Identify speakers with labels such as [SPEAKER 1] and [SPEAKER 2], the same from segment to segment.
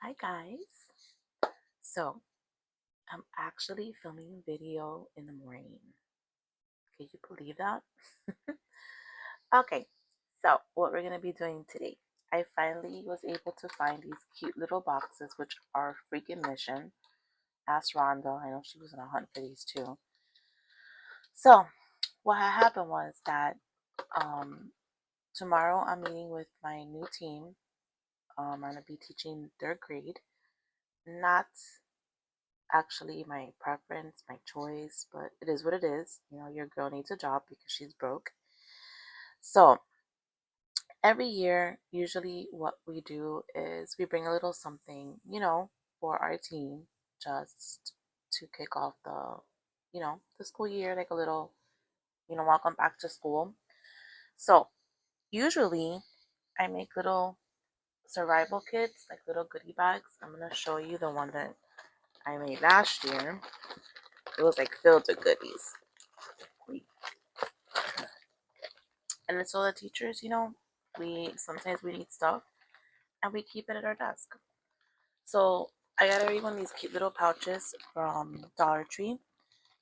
[SPEAKER 1] Hi guys. So I'm actually filming a video in the morning. Can you believe that? Okay, so what we're gonna be doing today. I finally was able to find these cute little boxes, which are freaking mission. Ask Rhonda. I know she was on a hunt for these too. So what had happened was that um, tomorrow I'm meeting with my new team. I'm gonna be teaching third grade. Not actually my preference, my choice, but it is what it is. Your girl needs a job because she's broke. So every year, usually what we do is we bring a little something, for our team just to kick off the school year, like a little, welcome back to school. So usually I make little survival kits, like little goodie bags. I'm going to show you the one that I made last year. It was like filled with goodies. And it's so the teachers, we sometimes we need stuff and we keep it at our desk. So I got everyone these cute little pouches from Dollar Tree,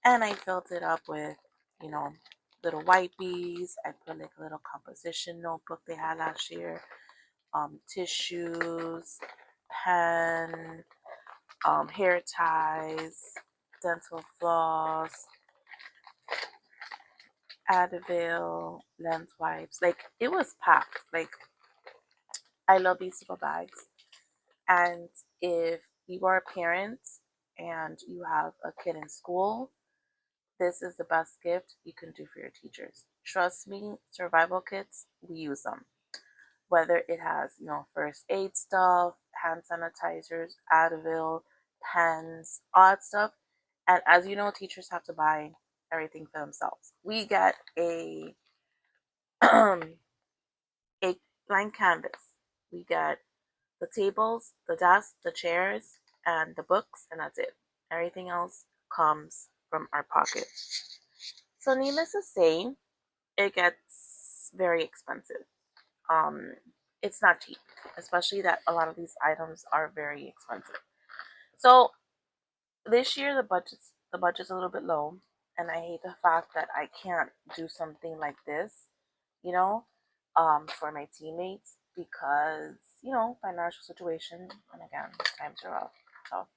[SPEAKER 1] and I filled it up with, you know, little wipies. I put like a little composition notebook they had last year, tissues, pen, hair ties, dental floss, Advil, lens wipes. Like it was packed. Like I love these little bags. And if you are a parent and you have a kid in school, this is the best gift you can do for your teachers. Trust me, survival kits, we use them. Whether it has, first aid stuff, hand sanitizers, Advil, pens, all that stuff. And as you know, teachers have to buy everything for themselves. We get a a blank canvas. We get the tables, the desks, the chairs, and the books, and that's it. Everything else comes from our pocket. So, needless to say, it gets very expensive. Um, it's not cheap, especially that a lot of these items are very expensive. So this year the budget's a little bit low, and I hate the fact that I can't do something like this, you know, for my teammates because financial situation, and again times are rough, tough.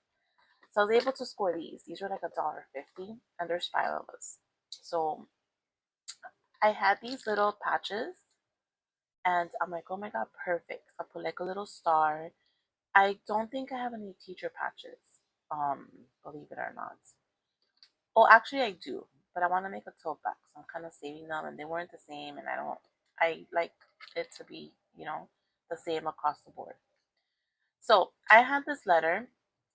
[SPEAKER 1] So I was able to score these. These were like $1.50, and there's five of us. So I had these little patches, and I'm like, oh my god, perfect. I put like a little star. I don't think I have any teacher patches, believe it or not. Oh, actually, I do, but I want to make a tote bag, so I'm kind of saving them, and they weren't the same, and I like it to be, the same across the board. So I had this letter.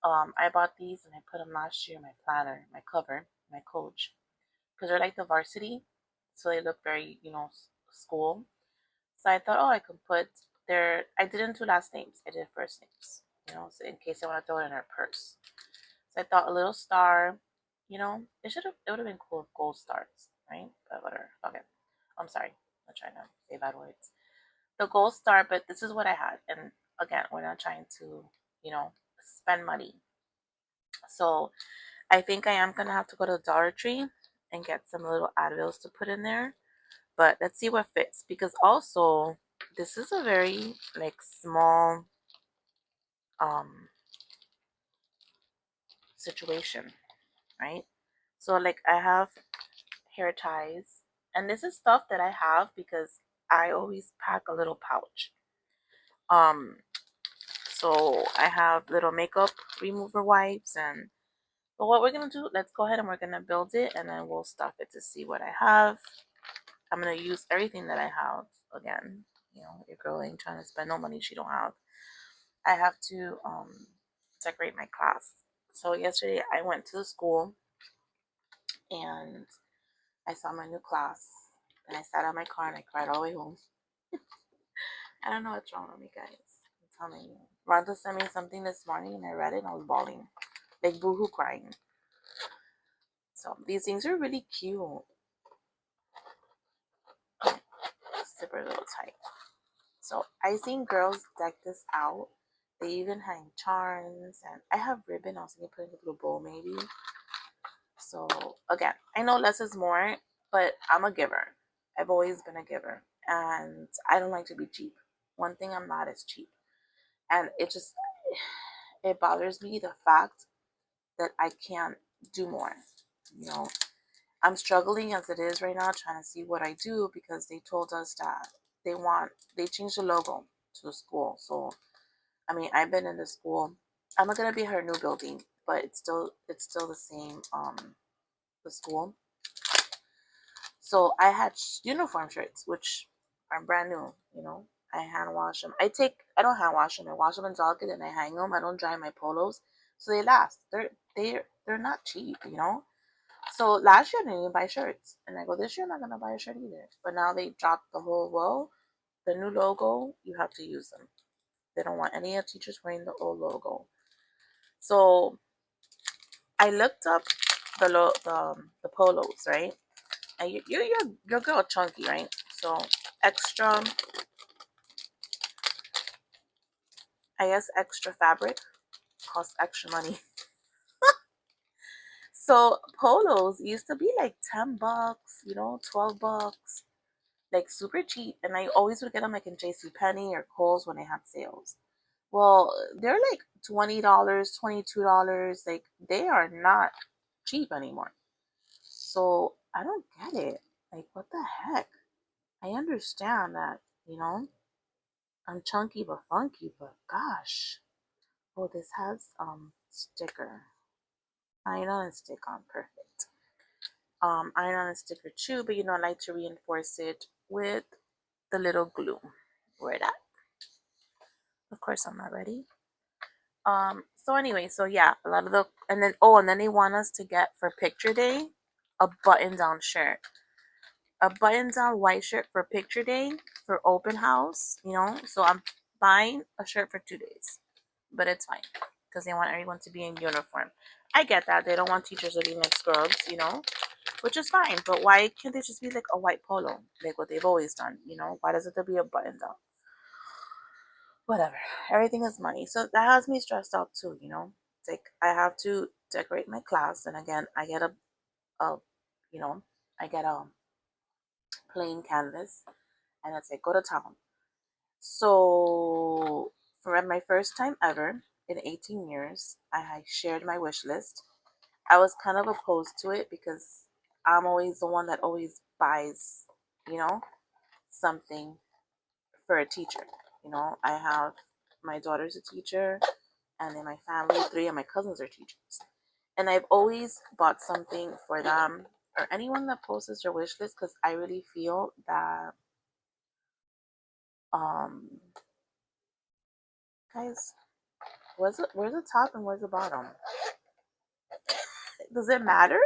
[SPEAKER 1] I bought these and I put them last year in my planner, my cover, my coach, because they're like the varsity, so they look very, school. So I thought, oh, I could put their. I didn't do last names. I did first names, so in case I want to throw it in her purse. So I thought a little star, it would have been cool with gold stars, right? But whatever. Okay. I'm sorry. I'm trying to say bad words. The gold star, but this is what I had. And again, we're not trying to, spend money. So I think I am gonna have to go to the Dollar Tree and get some little Advils to put in there. But let's see what fits because also this is a very like small um situation, right? So like I have hair ties. And this is stuff that I have because I always pack a little pouch. Um, so I have little makeup remover wipes and but what we're gonna do, let's go ahead and we're gonna build it and then we'll stuff it to see what I have. I'm gonna use everything that I have again. Your girl ain't trying to spend no money she don't have. I have to decorate my class. So yesterday I went to the school and I saw my new class and I sat in my car and I cried all the way home. I don't know what's wrong with me, guys. I'm telling you. Rhonda sent me something this morning and I read it and I was bawling. Like boohoo crying. So these things are really cute. Super little tight. So I seen girls deck this out They even hang charms, and I have ribbon. I was gonna put in a little bow maybe. So again, I know less is more, but I'm a giver. I've always been a giver, and I don't like to be cheap. One thing I'm not is cheap, and it bothers me the fact that I can't do more. You know, I'm struggling as it is right now, trying to see what I do because they told us that they changed the logo to the school. So I mean, I've been in the school. I'm not gonna be her new building, but it's still the same the school. So I had uniform shirts, which are brand new. I hand wash them. I don't hand wash them. I wash them in Target and I hang them. I don't dry my polos, so they last. They're not cheap. So last year I didn't even buy shirts, and I go this year I'm not gonna buy a shirt either. But now they dropped the whole the new logo. You have to use them. They don't want any of the teachers wearing the old logo. So I looked up the polos, right? And your girl chunky, right? So extra, I guess extra fabric costs extra money. So polos used to be like $10, $12, like super cheap, and I always would get them like in J.C. Penney or Kohl's when they had sales. Well, they're like $20, $22. Like they are not cheap anymore. So I don't get it. Like what the heck? I understand that, you know, I'm chunky but funky, but gosh. Oh, this has sticker. Iron on and stick on, perfect. Iron on and sticker too, but I like to reinforce it with the little glue. Where that? Of course I'm not ready. So anyway, so yeah, a lot of and then they want us to get for picture day a button down shirt. A button down white shirt for picture day for open house. So I'm buying a shirt for 2 days. But it's fine because they want everyone to be in uniform. I get that. They don't want teachers looking like scrubs, which is fine. But why can't they just be like a white polo, like what they've always done? Why does it have to be a button down? Whatever. Everything is money. So that has me stressed out too. It's like I have to decorate my class, and again, a you know, I get a plain canvas, and it's like go to town. So for my first time ever in 18 years, I shared my wish list. I was kind of opposed to it because I'm always the one that always buys, you know, something for a teacher. I have my daughter's a teacher, and in my family, three of my cousins are teachers. And I've always bought something for them or anyone that posts their wish list because I really feel that, um, guys, where's the top and where's the bottom? Does it matter?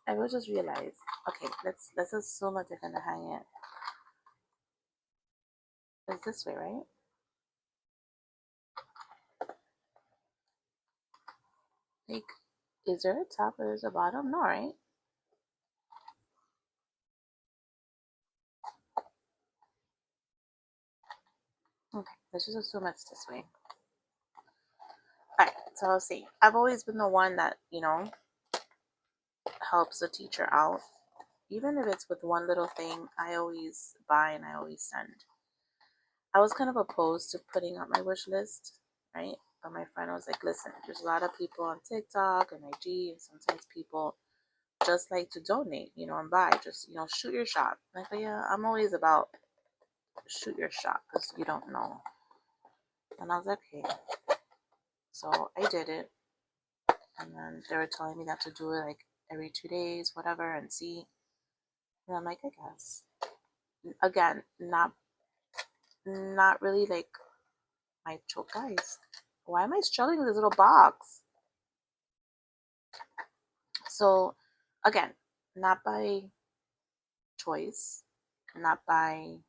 [SPEAKER 1] I will just realize. Okay, let's assume that they're gonna hang it. It's this way, right? Like, is there a top or there's a bottom? No, right? Okay, let's just assume it's this way. Alright, so I'll see. I've always been the one that, helps the teacher out. Even if it's with one little thing, I always buy and I always send. I was kind of opposed to putting up my wish list, right? But my friend was like, listen, there's a lot of people on TikTok and IG, and sometimes people just like to donate, and buy. Just, shoot your shot. Like, yeah, I'm always about shoot your shot because you don't know. And I was like, okay. So I did it. And then they were telling me that to do it like every 2 days, whatever, and see. And I'm like, I guess. Again, not really like my choke, guys. Why am I struggling with this little box? So again, not by choice, not by,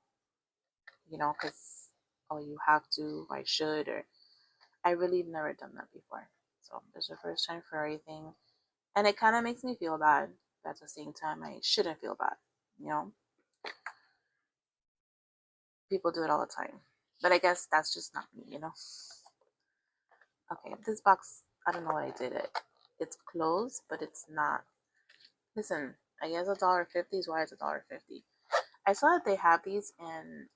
[SPEAKER 1] because oh you have to, I should, or I really have never done that before. So this is the first time for everything. And it kind of makes me feel bad. But at the same time, I shouldn't feel bad. You know, people do it all the time. But I guess that's just not me, you know? Okay, this box, I don't know what I did it. It's closed, but it's not. Listen, I guess $1.50 is why it's $1.50. I saw that they have these in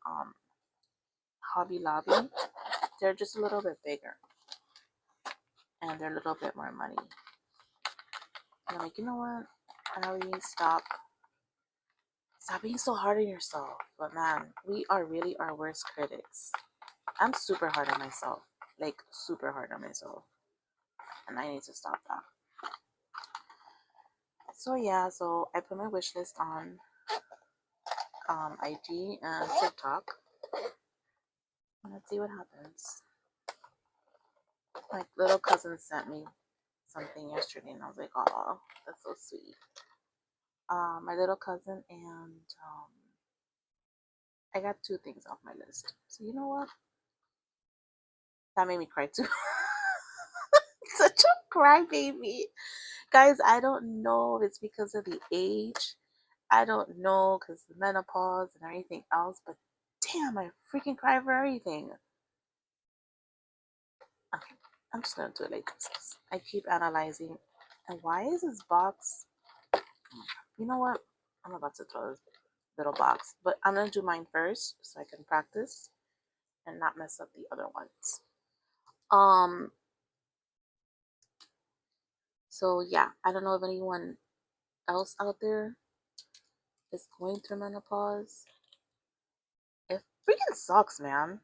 [SPEAKER 1] Hobby Lobby. They're just a little bit bigger and they're a little bit more money. And I'm like, you know what? Allie, stop being so hard on yourself. But man, we are really our worst critics. I'm super hard on myself. Like super hard on myself. And I need to stop that. So yeah, so I put my wish list on IG and TikTok. Let's see what happens. My little cousin sent me something yesterday, and I was like, "Oh, that's so sweet." My little cousin and I got two things off my list. So you know what? That made me cry too. Such a crybaby, guys. I don't know if it's because of the age. I don't know because the menopause and everything else, but damn, I freaking cry for everything. Okay, I'm just gonna do it like this. I keep analyzing. And why is this box? You know what? I'm about to throw this little box, but I'm gonna do mine first so I can practice and not mess up the other ones. Um. So yeah, I don't know if anyone else out there is going through menopause. It freaking sucks, man.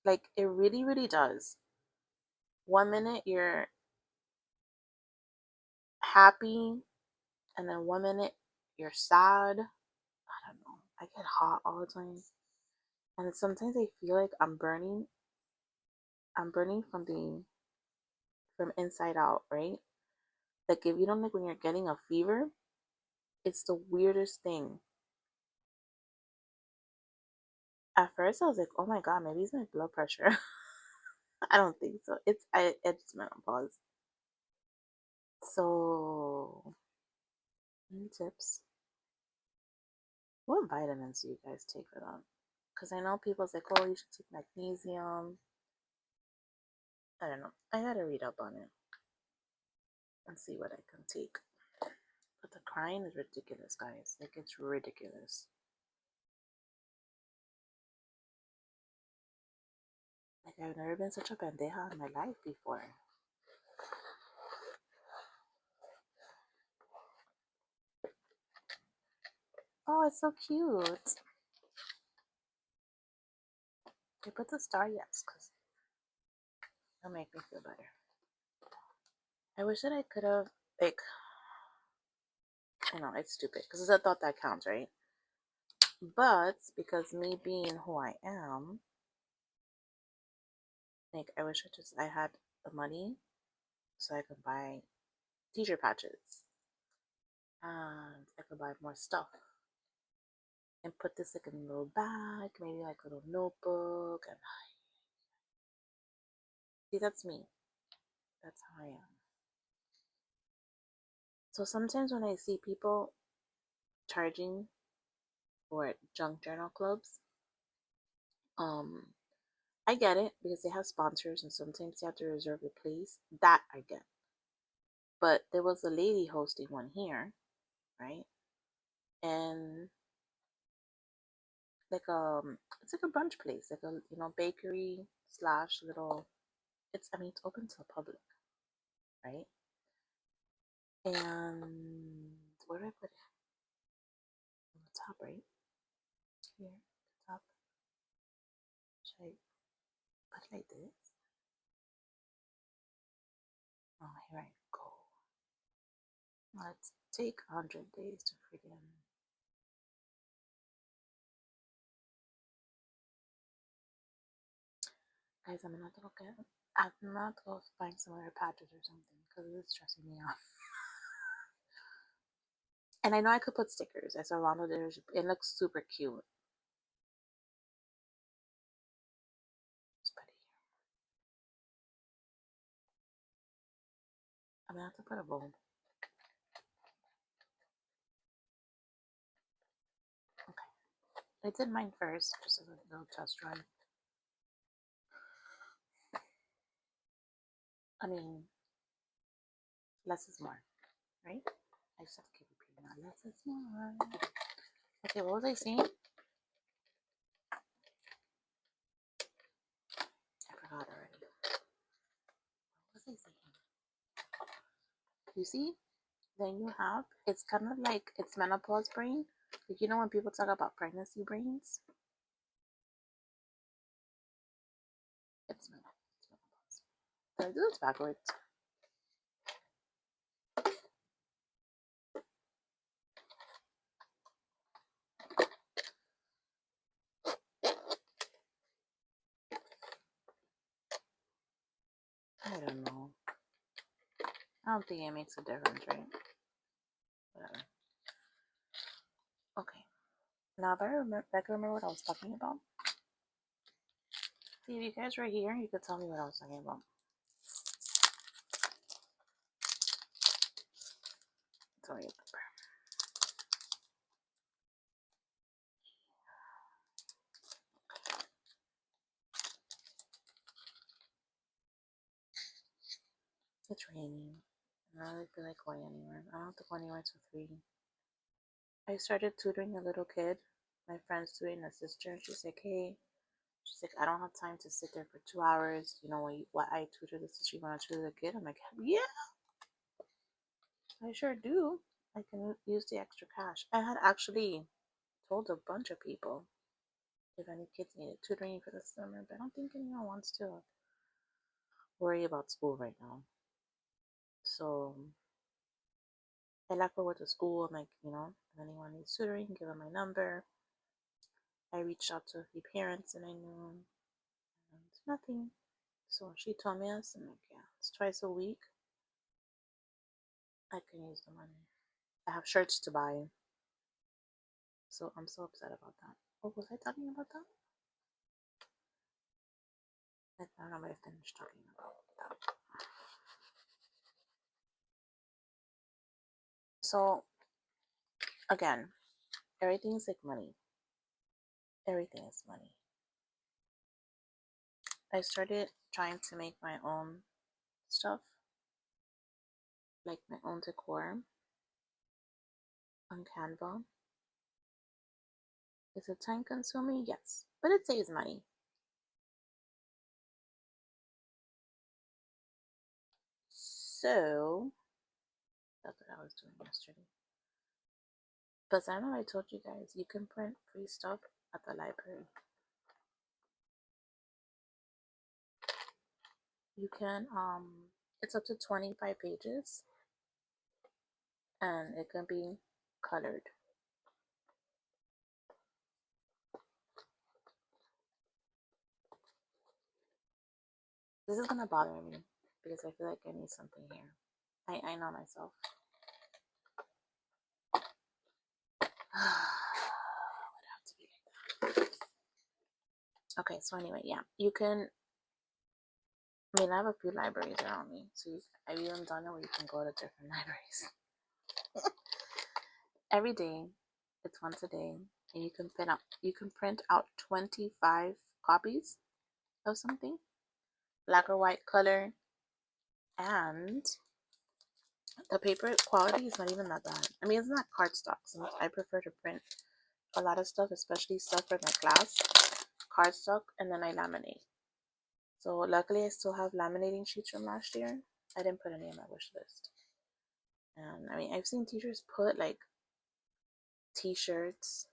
[SPEAKER 1] Like it really, really does. One minute you're happy, and then one minute you're sad. I don't know. I get hot all the time. And sometimes I feel like I'm burning. I'm burning from inside out, right? Like if you don't like when you're getting a fever, it's the weirdest thing. At first I was like, oh my god, maybe it's my blood pressure. I don't think so. It's menopause. So any tips? What vitamins do you guys take for that? Because I know people's like, oh, you should take magnesium. I don't know. I gotta read up on it and see what I can take. But the crying is ridiculous, guys. Like it's ridiculous. Like I've never been such a pendeja in my life before. Oh, it's so cute. They put the star, yes, because it'll make me feel better. I wish that I could have, like, I know it's stupid because it's a thought that counts, right? But because me being who I am, like, I wish I had the money so I could buy teacher patches and I could buy more stuff and put this like in a little bag, maybe like a little notebook. And see, that's me. That's how I am. So sometimes when I see people charging for junk journal clubs, um, I get it because they have sponsors and sometimes you have to reserve a place. That I get. But there was a lady hosting one here, right? And like it's like a brunch place, like a bakery slash little. It's I mean it's open to the public, right? And where do I put it? On the top, right? Here, top. Should I put it like this? Oh, here I go. Let's take 100 days to freaking. Guys, I'm not gonna find some other patches or something because it's stressing me out. And I know I could put stickers. I saw Ronald there's it looks super cute. Just put it here. I'm gonna have to put a bow. Okay. I did mine first, just as a little test run. I mean, less is more, right? I just have to keep repeating that. Less is more. Okay, what was I saying? I forgot already. What was I saying? You see? Then you have, it's kind of like, it's menopause brain. Like, you know when people talk about pregnancy brains? It's menopause. Did I do this backwards? I don't know. I don't think it makes a difference, right? Whatever. Okay. Now, if I remember what I was talking about. See, if you guys were here, you could tell me what I was talking about. Tell me remember. It's raining. I don't really feel like going anywhere. I don't have to go anywhere till 3. I started tutoring a little kid. My friend's tutoring a sister. She's like, hey, she's like, I don't have time to sit there for 2 hours. You know, what I tutor the sister, you want to tutor the kid? I'm like, yeah, I sure do. I can use the extra cash. I had actually told a bunch of people if any kids needed tutoring for the summer, but I don't think anyone wants to worry about school right now. So I left her with the school. I'm like, if anyone needs tutoring, give them my number. I reached out to a few parents and I knew nothing. So she told me this. I'm like, yeah, it's twice a week. I can use the money. I have shirts to buy. So I'm so upset about that. Oh, was I talking about that? I don't know if I finished talking about that. So again, everything is like money. Everything is money. I started trying to make my own stuff, like my own decor on Canva. Is it time consuming? Yes, but it saves money. So that's what I was doing yesterday. But I know I told you guys you can print free stuff at the library. You can it's up to 25 pages and it can be colored. This is gonna bother me because I feel like I need something here. I know myself. Would have to be like that. Okay, so anyway, yeah, you can. I mean, I have a few libraries around me, so I've even done it where you can go to different libraries every day. It's once a day, and you can print out 25 copies of something, black or white, color, and the paper quality is not even that bad. I mean, it's not cardstock. So I prefer to print a lot of stuff, especially stuff for my class, cardstock, and then I laminate. So luckily, I still have laminating sheets from last year. I didn't put any on my wish list. And I mean, I've seen teachers put like t-shirts,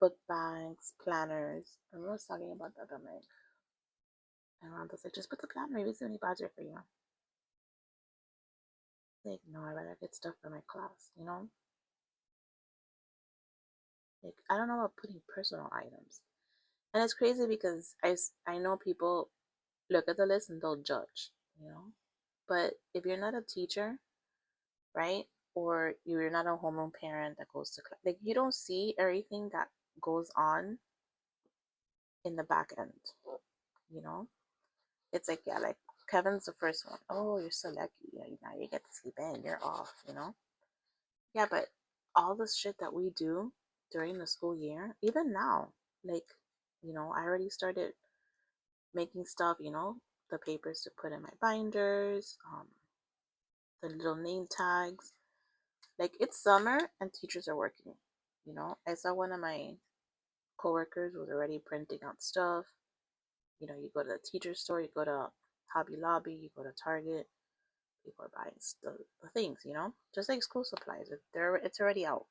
[SPEAKER 1] book bags, planners. I was talking about that. I'm like, and Rhonda's like, just put the planner. Maybe it's any budget for you. Like, no, I'd rather get stuff for my class, Like, I don't know about putting personal items. And it's crazy because I know people look at the list and they'll judge. But if you're not a teacher, right? Or you're not a homeroom parent that goes to class, like you don't see everything that goes on in the back end, you know? It's like, yeah, like Kevin's the first one. Oh, you're so lucky. Now you get to sleep in. You're off. Yeah, but all the shit that we do during the school year, even now, like, I already started making stuff, the papers to put in my binders, the little name tags. Like, it's summer and teachers are working. I saw one of my coworkers was already printing out stuff. You go to the teacher store, you go to Hobby Lobby, you go to Target, people are buying the things, just like school supplies. It's already out.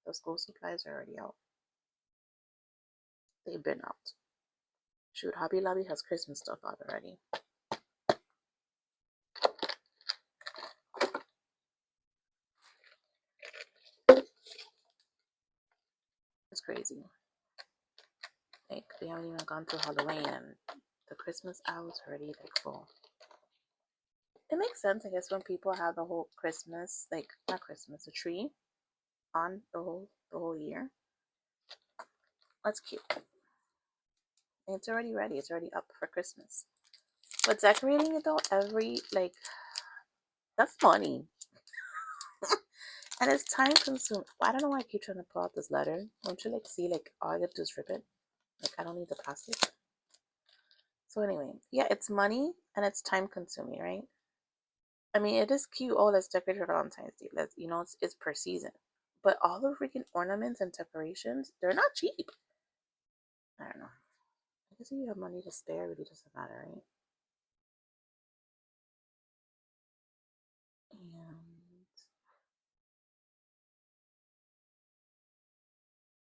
[SPEAKER 1] The school supplies are already out. They've been out. Shoot, Hobby Lobby has Christmas stuff out already. It's crazy. Like, we haven't even gone through Halloween and the Christmas aisle's already like full. It makes sense, I guess, when people have the whole Christmas, like not Christmas, a tree on the whole year. That's cute. It's already ready. It's already up for Christmas. But decorating it though, that's money. And it's time consuming. I don't know why I keep trying to pull out this letter. Don't you see all I gotta do is rip it? I don't need the plastic. So anyway, yeah, it's money and it's time consuming, right? I mean, it is cute. Oh, let's decorate for Valentine's Day. It's per season. But all the freaking ornaments and decorations, they're not cheap. I don't know. I guess if you have money to spare, it really doesn't matter, right? And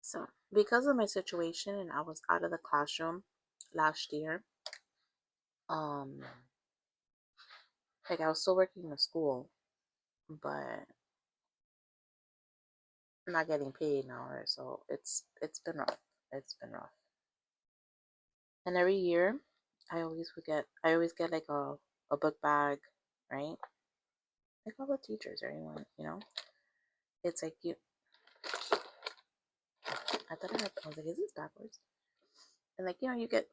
[SPEAKER 1] so, because of my situation, and I was out of the classroom last year, I was still working in the school, but I'm not getting paid now, so it's been rough. It's been rough. And every year, I always get like a book bag, right? Like all the teachers, everyone, it's like I thought I was like, is this backwards? And you get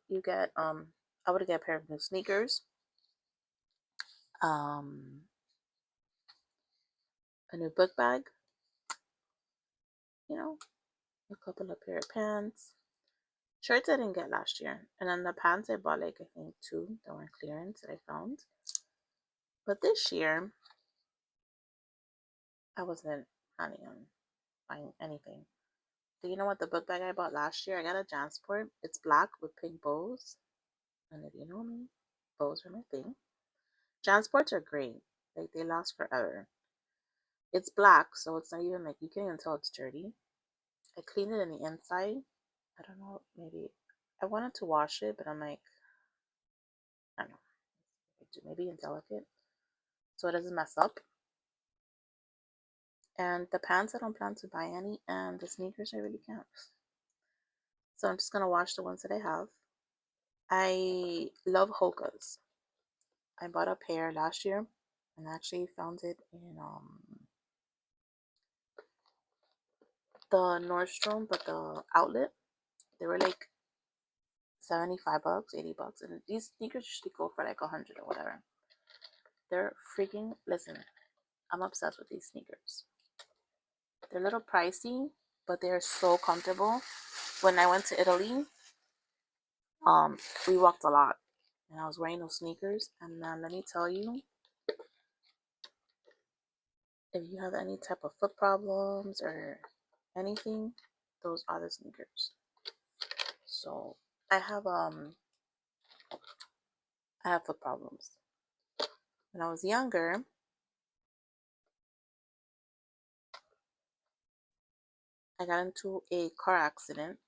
[SPEAKER 1] I would get a pair of new sneakers, a new book bag, a couple of pair of pants. Shirts I didn't get last year. And then the pants I bought I think two that were on clearance that I found. But this year I wasn't planning on buying anything. Do you know what the book bag I bought last year? I got a Jansport. It's black with pink bows. And if you know me, bows are my thing. Jansports are great. Like, they last forever. It's black, so it's not even you can't even tell it's dirty. I cleaned it on the inside. I don't know, maybe I wanted to wash it, but I'm like, I don't know, maybe indelicate, so it doesn't mess up. And the pants I don't plan to buy any, and the sneakers I really can't. So I'm just gonna wash the ones that I have. I love Hoka's. I bought a pair last year, and I actually found it in the Nordstrom, but the outlet. They were like $75, $80, and these sneakers usually go for like 100 or whatever. They're freaking, listen, I'm obsessed with these sneakers. They're a little pricey, but they're so comfortable. When I went to Italy, we walked a lot, and I was wearing those sneakers. And let me tell you, if you have any type of foot problems or anything, those are the sneakers. So I have foot problems. When I was younger, I got into a car accident,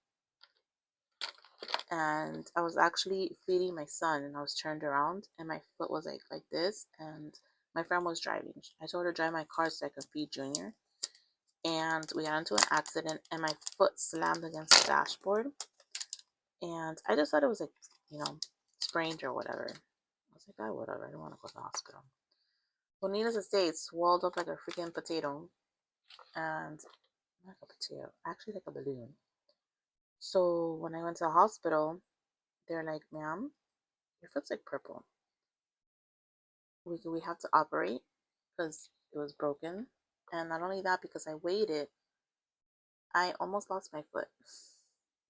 [SPEAKER 1] and I was actually feeding my son, and I was turned around and my foot was like this, and my friend was driving. I told her to drive my car so I could feed Junior, and we got into an accident and my foot slammed against the dashboard, and I just thought it was sprained or whatever. I was like, whatever, I don't want to go to the hospital. Well, needless to say, it swelled up like a freaking potato, and not like a potato, actually like a balloon. So when I went to the hospital, they're like, ma'am, your foot's like purple. We have to operate because it was broken. And not only that, because I waited, I almost lost my foot.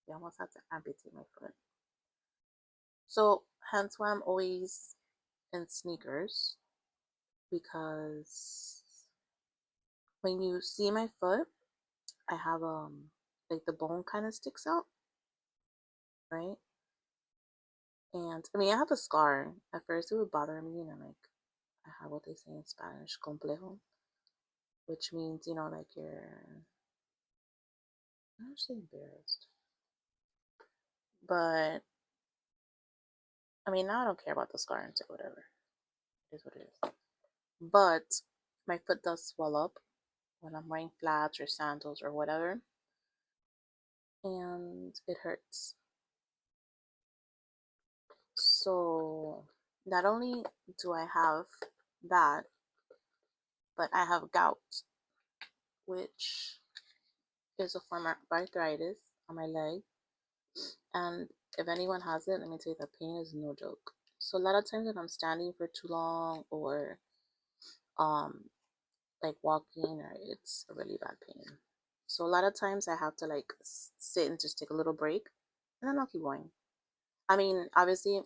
[SPEAKER 1] They almost had to amputate my foot. So hence why I'm always in sneakers because when you see my foot, I have like the bone kind of sticks out, right? And I mean, I have a scar. At first, it would bother me, and like I have what they say in Spanish, complejo, which means like you're not actually embarrassed, but I mean, now I don't care about the scar and whatever. It is what it is. But my foot does swell up when I'm wearing flats or sandals or whatever, and it hurts. So not only do I have that, but I have gout, which is a form of arthritis on my leg. And if anyone has it, let me tell you, the pain is no joke. So a lot of times when I'm standing for too long or um like walking, or it's a really bad pain. So a lot of times I have to like sit and just take a little break, and then I'll keep going. I mean, obviously,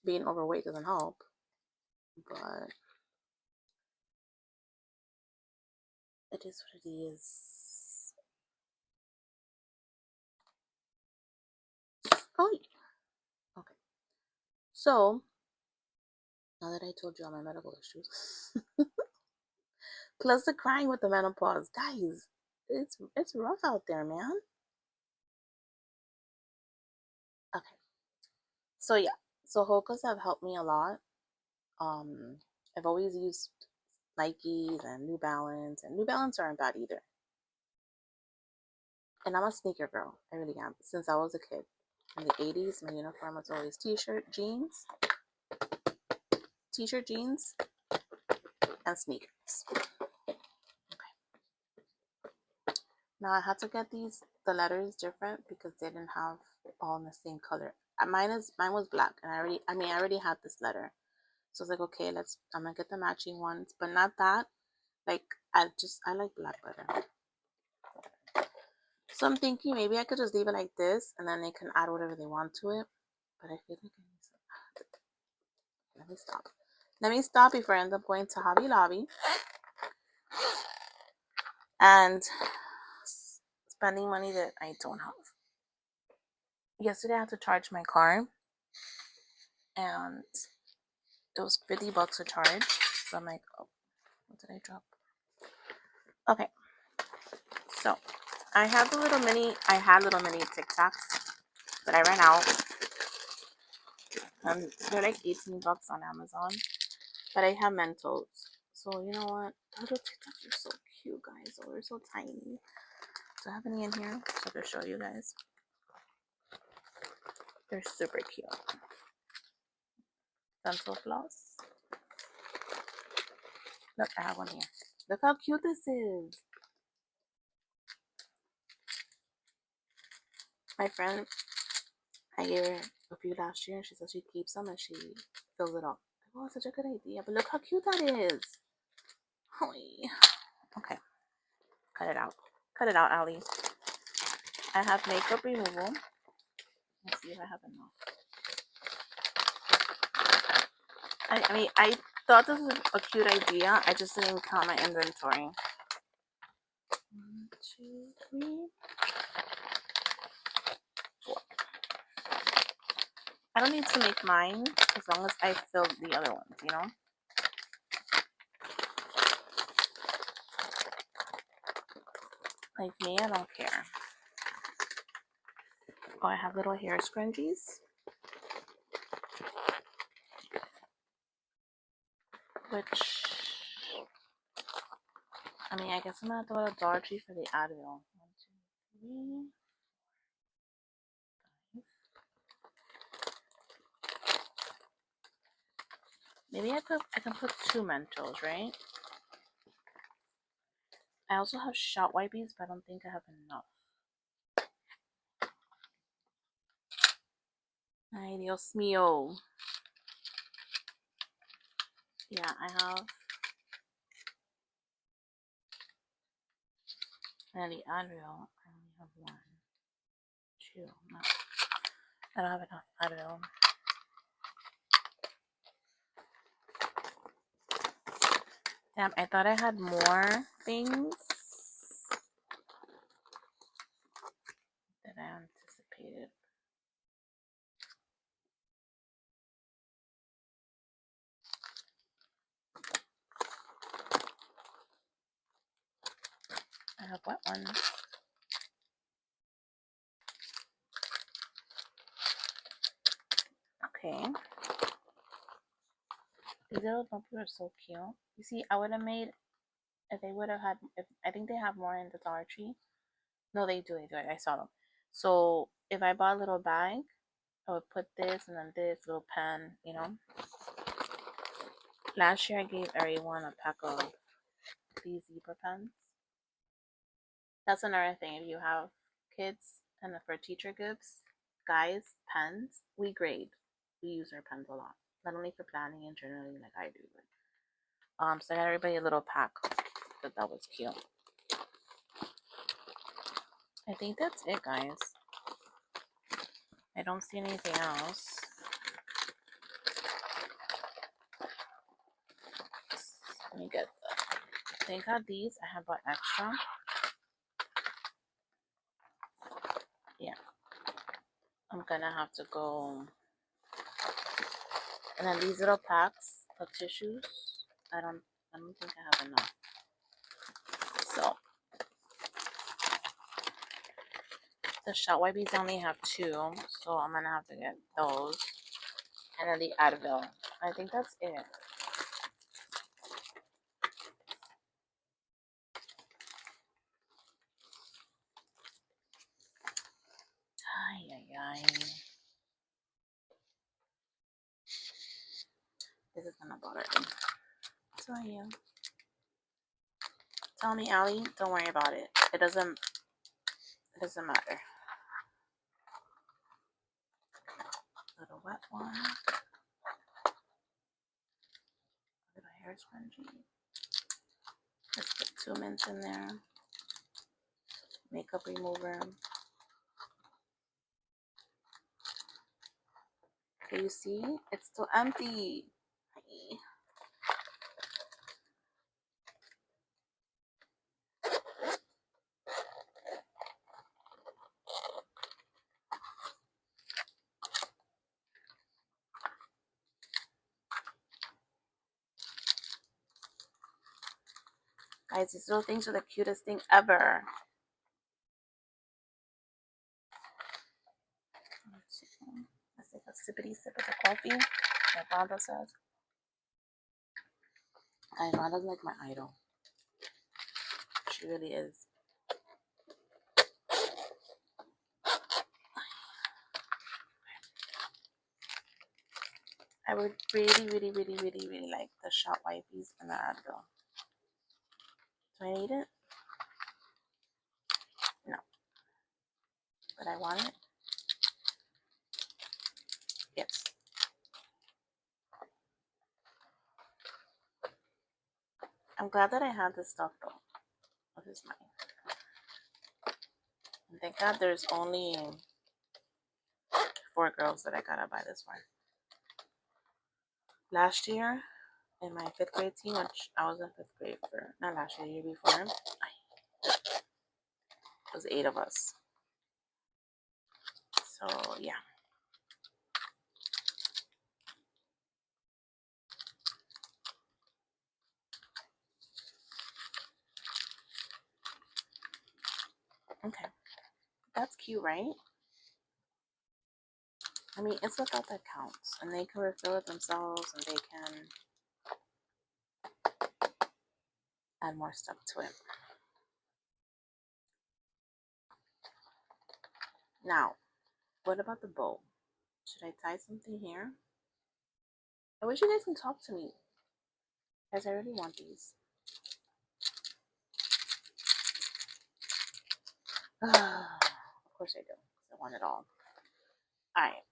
[SPEAKER 1] being overweight doesn't help, but it is what it is. Oh, okay. So now that I told you all my medical issues, plus the crying with the menopause, guys, it's rough out there, man. Okay, so yeah, so Hokas have helped me a lot. Um, I've always used Nikes and New Balance, and New Balance aren't bad either. And I'm a sneaker girl. I really am. Since I was a kid. In the 80s, my uniform was always t-shirt, jeans, and sneakers. Now I had to get the letters different because they didn't have all in the same color. Mine was black, and I already had this letter. So I was like, okay, I'm gonna get the matching ones, but not that. Like I like black better. So I'm thinking maybe I could just leave it like this, and then they can add whatever they want to it. But I feel like I need some. Let me stop. Let me stop before I end up going to Hobby Lobby and spending money that I don't have. Yesterday I had to charge my car, and it was $50 to charge. So I'm like, oh, what did I drop? Okay, so I had little mini Tic Tacs, but I ran out. And they're like $18 on Amazon. But I have Mentos. So you know what? The little Tic Tacs are so cute, guys. Oh, they're so tiny. Do I have any in here? So I can show you guys. They're super cute. Dental floss. Look, I have one here. Look how cute this is. My friend, I gave her a few last year, and she said she keeps them and she fills it up. Oh, it's such a good idea. But look how cute that is. Okay. Cut it out. Cut it out, Allie. I have makeup removal. Let's see if I have enough. I mean, I thought this was a cute idea. I just didn't count my inventory. 1, 2, 3, 4. I don't need to make mine as long as I fill the other ones, you know? Like me, I don't care. Oh, I have little hair scrunchies. Which, I mean, I guess I'm gonna have to go to Dollar Tree for the Advil. 1, 2, 3, 5. Maybe I can put 2 Mentos, right? I also have shot wipies, but I don't think I have enough. Ay, Dios mío. Yeah, I have. And the Advil, I only have 1, 2. No, I don't have enough Advil. Damn, I thought I had more things than I anticipated. I have wet ones. Okay. These little bumpers are so cute. You see, I would have made if they would have had. If I think they have more in the Dollar Tree. No, they do. They do. I saw them. So if I bought a little bag, I would put this and then this little pen. You know. Last year I gave everyone a pack of these zebra pens. That's another thing. If you have kids and for teacher gifts, guys, pens, we grade. We use our pens a lot. Not only for planning and journaling like I do, but so I got everybody a little pack. But that was cute. I think that's it, guys. I don't see anything else. Let me get thank God these I have bought extra. Yeah. I'm gonna have to go. And then these little packs of tissues. I don't think I have enough. So the shot wipes only have 2, so I'm gonna have to get those. And then the Advil. I think that's it. Ay, ay, ay. This is gonna bother me. So yeah. Tell me, Allie, don't worry about it. It doesn't matter. Little wet one. Little hair spongy. Let's put 2 mints in there. Makeup remover. Okay, you see? It's still empty. Guys, these little things are the cutest thing ever. Let's take a sippity sip of the coffee. Like Rhonda says. And Rhonda's like my idol. She really is. I would really, really, really, really, really like the shot wipes and the Advil. Do I need it? No. But I want it? Yes. I'm glad that I have this stuff though. This is mine. And thank God there's only 4 girls that I gotta buy this for. Last year, in my 5th grade team, which I was in 5th grade for, not last year, the year before, it was 8 of us. So, yeah. Okay. That's cute, right? I mean, it's the thought that counts. And they can refill it themselves and they can add more stuff to it. Now, what about the bow? Should I tie something here? I wish you guys can talk to me. Guys, I really want these. Of course I do. I want it all. Alright.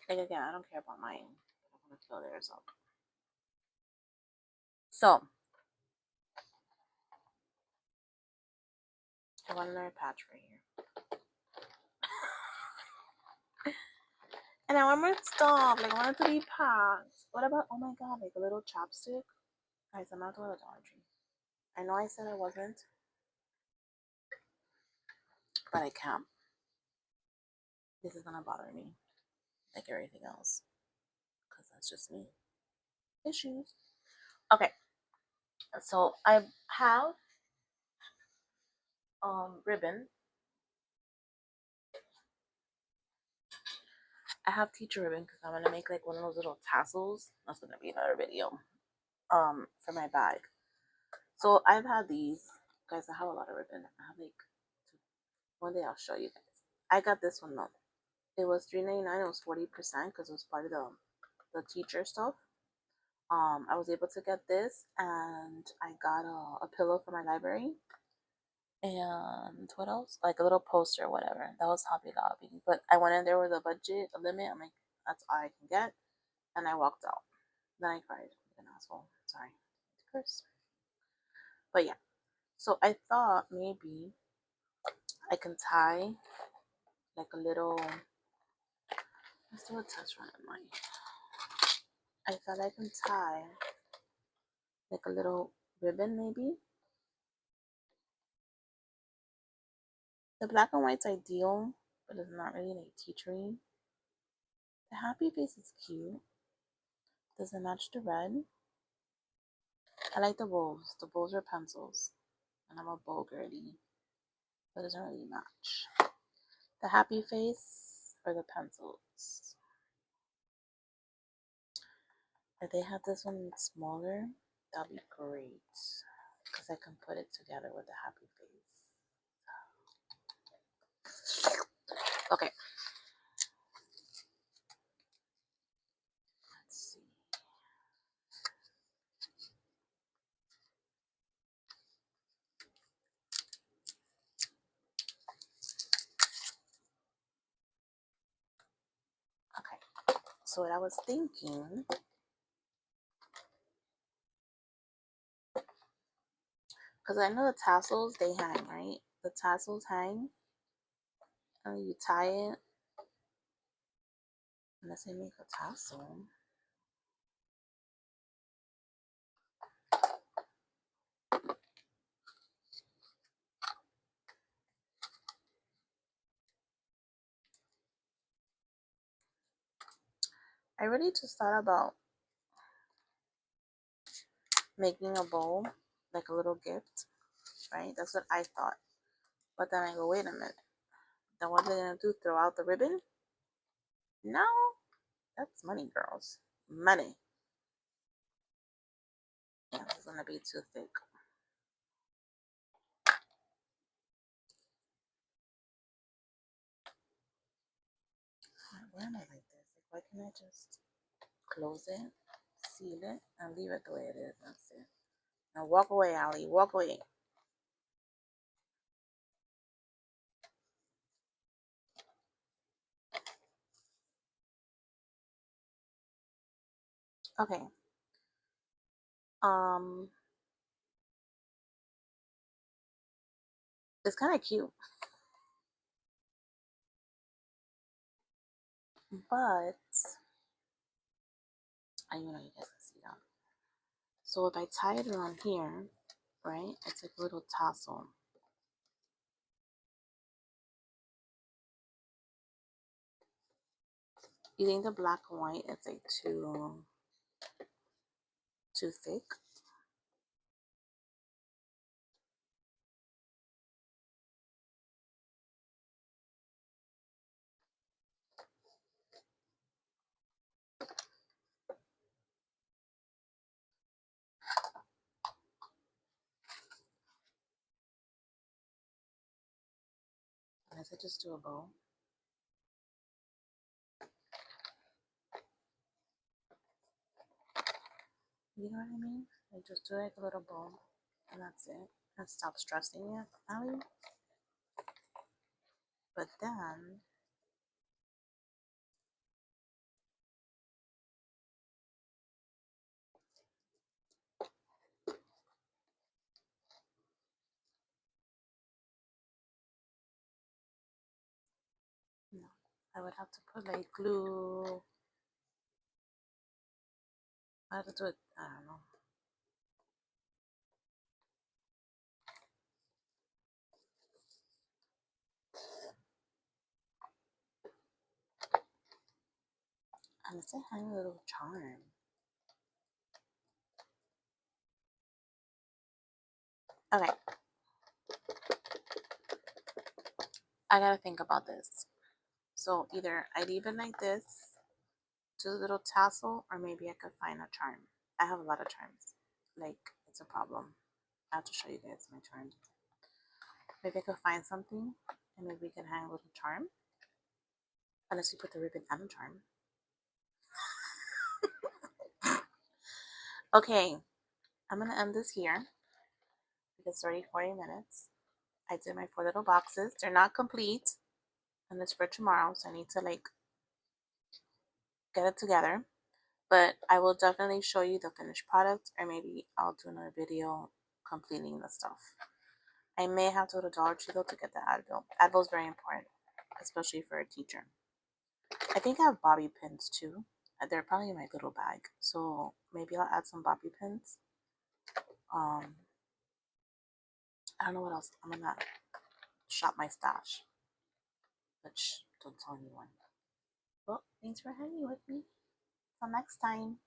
[SPEAKER 1] Like again, I don't care about mine. I'm gonna fill theirs up. So I want another patch right here. And I want more stuff. Like I want it to be packed. What about, oh my god, like a little chapstick? Guys, I'm not doing a Dollar Tree. I know I said I wasn't, but I can't. This is gonna bother me, like everything else, because that's just me. Issues. Okay, so I have ribbon. I have teacher ribbon because I'm gonna make like one of those little tassels. That's gonna be another video. For my bag. So I've had these. Guys, I have a lot of ribbon. I have like one day I'll show you guys. I got this one though. It was $3.99. It was 40% because it was part of the teacher stuff. I was able to get this, and I got a pillow for my library. And what else? Like a little poster or whatever. That was Hobby Lobby. But I went in there with a budget, a limit. I'm like, that's all I can get. And I walked out. Then I cried. Like an asshole. Sorry. Curse. But yeah. So I thought maybe I can tie like a little. Let's do a test run on mine. I thought I can tie like a little ribbon maybe. The black and white's ideal, but it's not really like teachery. The happy face is cute. Does it match the red? I like the bows. The bows are pencils. And I'm a bow girly. But it doesn't really match. The happy face or the pencils. If they had this one smaller, that'd be great. Because I can put it together with the happy face. Okay. Let's see. Okay. So what I was thinking, because I know the tassels, they hang, right? The tassels hang. And you tie it. Unless I make a tassel. I really just thought about making a bowl, like a little gift, right? That's what I thought. But then I go, wait a minute. Then what are they gonna do? Throw out the ribbon? No, that's money, girls. Money. Yeah, it's gonna be too thick. Why am I like this? Like, why can't I just close it, seal it, and leave it the way it is? That's it. Now walk away, Allie. Walk away. Okay. Um, it's kind of cute, but I you know you guys can see that. So if I tie it around here, right? It's like a little tassel. You think the black and white is like too thick? Unless I just do a bow. You know what I mean? I just do like a little bow, and that's it. And stop stressing it, Allie. But then no, I would have to put like glue. I have to do it. I don't know. And it's a tiny little charm. Okay, I gotta think about this. So either I leave it like this, to the little tassel, or maybe I could find a charm. I have a lot of charms. Like, it's a problem. I have to show you guys my charms. Maybe I could find something, and maybe we can hang a little charm. Unless you put the ribbon and a charm. Okay, I'm gonna end this here because it's already 40 minutes. I did my 4 little boxes. They're not complete, and it's for tomorrow, so I need to like get it together. But I will definitely show you the finished product, or maybe I'll do another video completing the stuff. I may have to go to Dollar Tree though to get the Advil. Advil is very important, especially for a teacher. I think I have bobby pins too. They're probably in my little bag, so maybe I'll add some bobby pins. Um, I don't know what else. I'm gonna shop my stash, but don't tell anyone. Well, thanks for hanging with me. Till next time.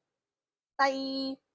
[SPEAKER 1] Bye.